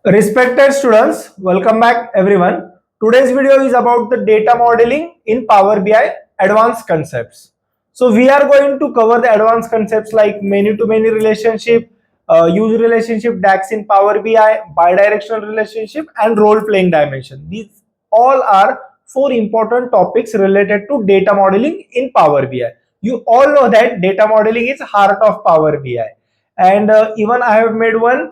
Respected students, welcome back everyone. Today's video is about the data modeling in Power BI advanced concepts. So we are going to cover the advanced concepts like many-to-many relationship, use relationship DAX in Power BI, bidirectional relationship and role-playing dimension. These all are four important topics related to data modeling in Power BI. You all know that data modeling is heart of Power BI. And even I have made one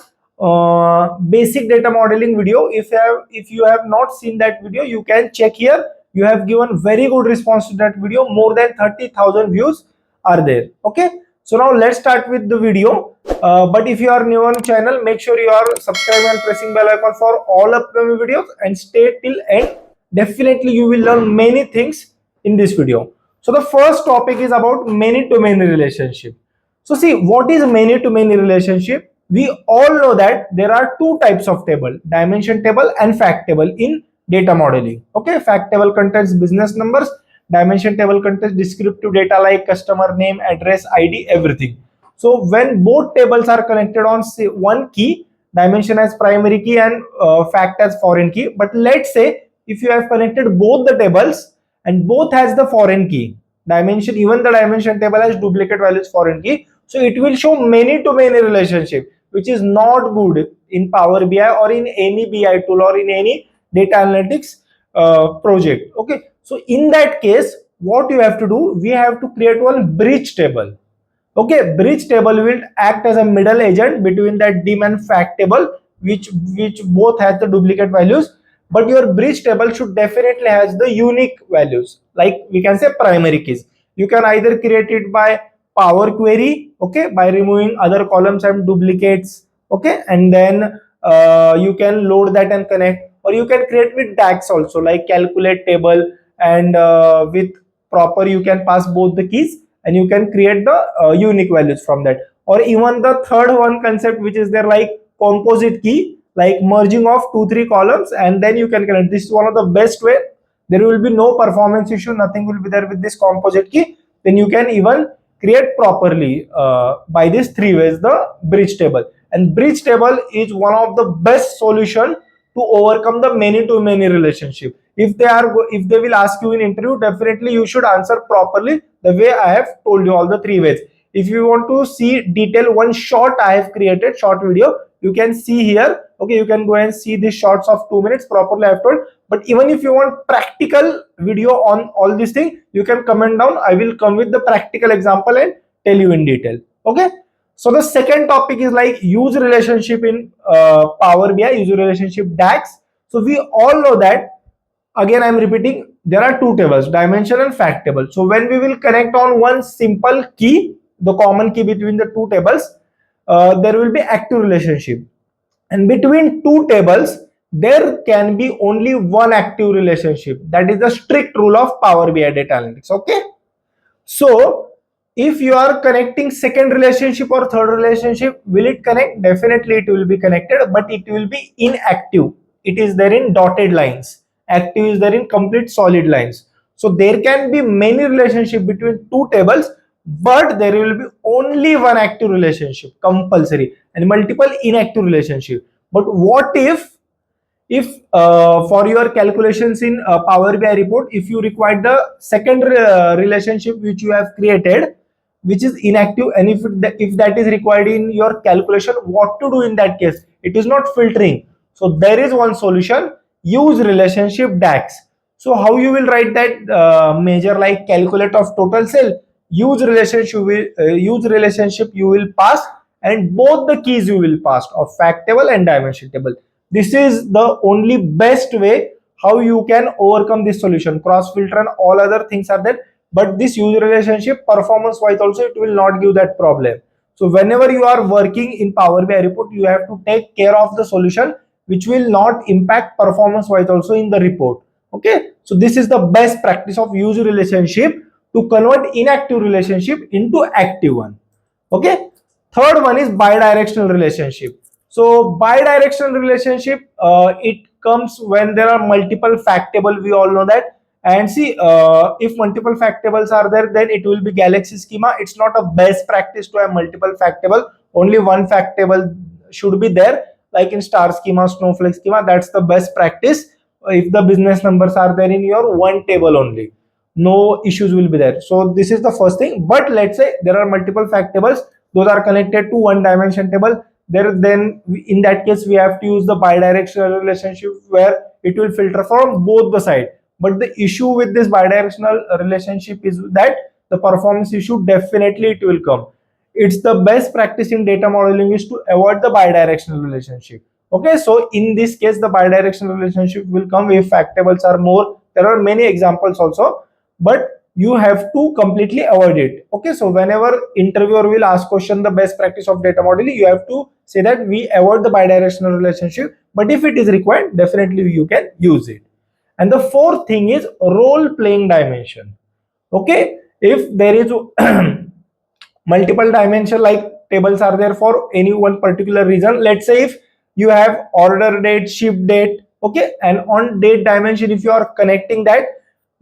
basic data modeling video. If you have not seen that video, you can check here. You have given very good response to that video. More than 30,000 views are there. Okay, so now let's start with the video. But if you are new on channel, make sure you are subscribing and pressing bell icon for all upcoming videos and stay till end. Definitely you will learn many things in this video. So the first topic is about many to many relationship. So see, what is many to many relationship? We all know that there are two types of table, dimension table and fact table in data modeling. Okay, fact table contains business numbers, dimension table contains descriptive data like customer name, address, ID, everything. So when both tables are connected on say one key, dimension as primary key and fact as foreign key. But let's say if you have connected both the tables and both has the foreign key, dimension, even the dimension table has duplicate values foreign key, so it will show many to many relationship, which is not good in Power BI or in any BI tool or in any data analytics project. Okay, so in that case, what you have to do, we have to create one bridge table. Okay, bridge table will act as a middle agent between that dim and fact table, which both has the duplicate values. But your bridge table should definitely has the unique values, like we can say primary keys. You can either create it by Power Query, okay, by removing other columns and duplicates, okay, and then you can load that and connect, or you can create with DAX also, like calculate table, and with proper you can pass both the keys and you can create the unique values from that. Or even the third one concept which is there, like composite key, like merging of 2-3 columns and then you can connect. This is one of the best way. There will be no performance issue, nothing will be there with this composite key. Then you can even create properly by these three ways the bridge table. And bridge table is one of the best solution to overcome the many to many relationship. If they will ask you in interview, definitely you should answer properly the way I have told you, all the three ways. If you want to see detail, one short I have created short video, you can see here. Okay, you can go and see the shots of 2 minutes properly I have told. But even if you want practical video on all these things, you can comment down. I will come with the practical example and tell you in detail. Okay, so the second topic is like use relationship in Power BI, use relationship DAX. So we all know that, again I'm repeating, there are two tables, dimension and fact table. So when we will connect on one simple key, the common key between the two tables, there will be active relationship, and between two tables there can be only one active relationship. That is the strict rule of Power BI data analytics. Okay, so if you are connecting second relationship or third relationship, will it connect? Definitely it will be connected, but it will be inactive. It is there in dotted lines. Active is there in complete solid lines. So there can be many relationship between two tables, but there will be only one active relationship compulsory and multiple inactive relationship. But what if for your calculations in Power BI report, if you require the second relationship which you have created, which is inactive, and if that is required in your calculation, what to do in that case? It is not filtering. So there is one solution, use relationship DAX. So how you will write that measure, like calculate of total cell, use relationship you will pass, and both the keys you will pass of fact table and dimension table. This is the only best way how you can overcome this solution. Cross filter and all other things are there, but this user relationship performance wise also it will not give that problem. So whenever you are working in Power BI report, you have to take care of the solution which will not impact performance wise also in the report. Okay, so this is the best practice of user relationship to convert inactive relationship into active one. Okay, third one is bidirectional relationship. So bidirectional relationship, it comes when there are multiple fact table. We all know that. And see, if multiple fact tables are there, then it will be galaxy schema. It's not a best practice to have multiple fact table. Only one fact table should be there. like in star schema, snowflake schema. That's the best practice. If the business numbers are there in your one table only, no issues will be there. So this is the first thing. But let's say there are multiple fact tables, those are connected to one dimension table. Then in that case we have to use the bidirectional relationship, where it will filter from both the side. But the issue with this bidirectional relationship is that the performance issue definitely it will come. It's the best practice in data modeling is to avoid the bidirectional relationship. Okay, so in this case the bidirectional relationship will come if fact tables are more. There are many examples also, but you have to completely avoid it. Okay, so whenever interviewer will ask question the best practice of data modeling, you have to say that we avoid the bidirectional relationship, but if it is required, definitely you can use it. And the fourth thing is role playing dimension. Okay, if there is multiple dimension, like tables are there for any one particular reason. Let's say if you have order date, ship date, okay, and on date dimension if you are connecting that,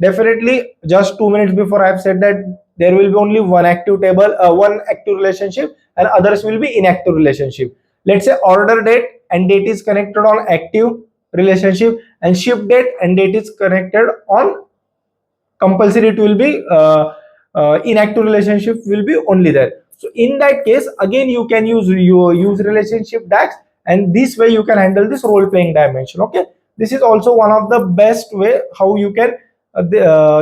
definitely just 2 minutes before I have said that there will be only one active table, one active relationship, and others will be inactive relationship. Let's say order date and date is connected on active relationship, and ship date and date is connected on compulsory, it will be inactive relationship will be only there. So in that case again you can use your use relationship DAX, and this way you can handle this role playing dimension. Okay, this is also one of the best way how you can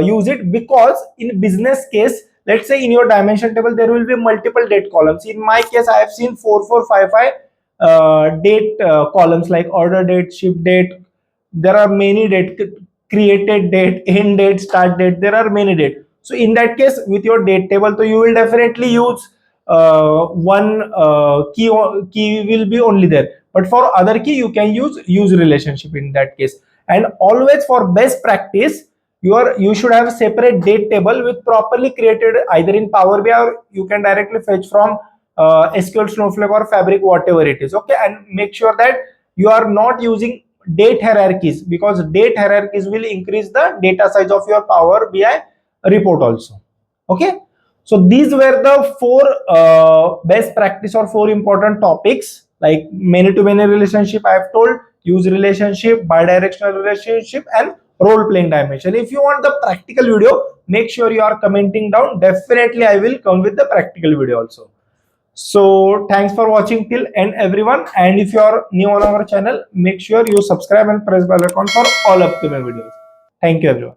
use it, because in business case, let's say in your dimension table there will be multiple date columns. In my case I have seen 4455 date columns, like order date, ship date, there are many date, created date, end date, start date, there are many date. So in that case with your date table, so you will definitely use one key will be only there, but for other key you can use relationship in that case. And always for best practice, you should have a separate date table with properly created either in Power BI, or you can directly fetch from SQL, Snowflake, or Fabric, whatever it is. Okay, and make sure that you are not using date hierarchies, because date hierarchies will increase the data size of your Power BI report also. Okay, so these were the four best practice or four important topics, like many to many relationship I have told, use relationship, bidirectional relationship, and role playing dimension. If you want the practical video, make sure you are commenting down, definitely I will come with the practical video also. So thanks for watching till end everyone, and if you are new on our channel, make sure you subscribe and press bell icon for all upcoming videos. Thank you everyone.